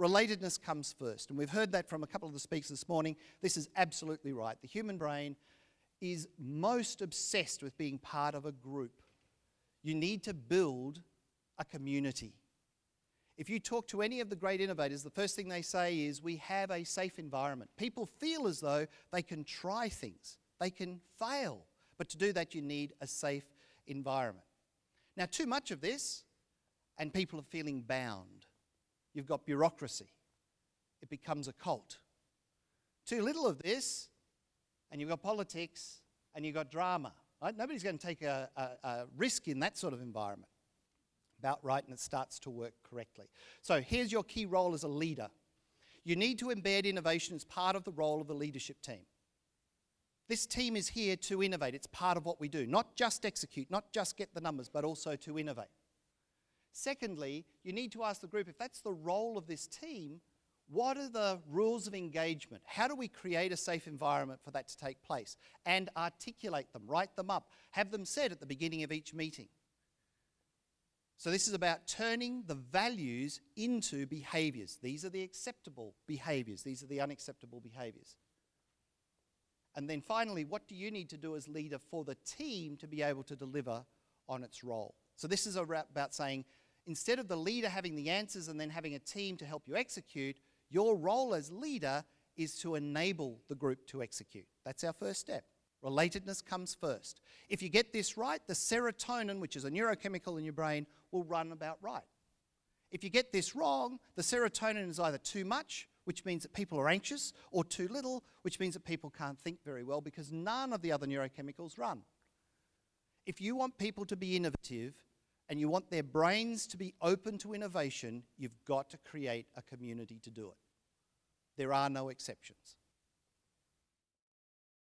relatedness comes first. And we've heard that from a couple of the speakers this morning. This is absolutely right. The human brain is most obsessed with being part of a group. You need to build a community. If you talk to any of the great innovators, the first thing they say is, we have a safe environment. People feel as though they can try things, they can fail, but to do that you need a safe environment. Now, too much of this, and people are feeling bound. You've got bureaucracy. It becomes a cult. Too little of this, and you've got politics, and you've got drama. Right? Nobody's going to take a risk in that sort of environment. About right, and it starts to work correctly. So here's your key role as a leader. You need to embed innovation as part of the role of the leadership team. This team is here to innovate. It's part of what we do. Not just execute, not just get the numbers, but also to innovate. Secondly, you need to ask the group, if that's the role of this team, what are the rules of engagement? How do we create a safe environment for that to take place? And articulate them, write them up, have them said at the beginning of each meeting. So this is about turning the values into behaviours. These are the acceptable behaviours. These are the unacceptable behaviours. And then finally, what do you need to do as leader for the team to be able to deliver on its role? So this is about saying, instead of the leader having the answers and then having a team to help you execute, your role as leader is to enable the group to execute. That's our first step. Relatedness comes first. If you get this right, the serotonin, which is a neurochemical in your brain, will run about right. If you get this wrong, the serotonin is either too much, which means that people are anxious, or too little, which means that people can't think very well because none of the other neurochemicals run. If you want people to be innovative and you want their brains to be open to innovation, you've got to create a community to do it. There are no exceptions.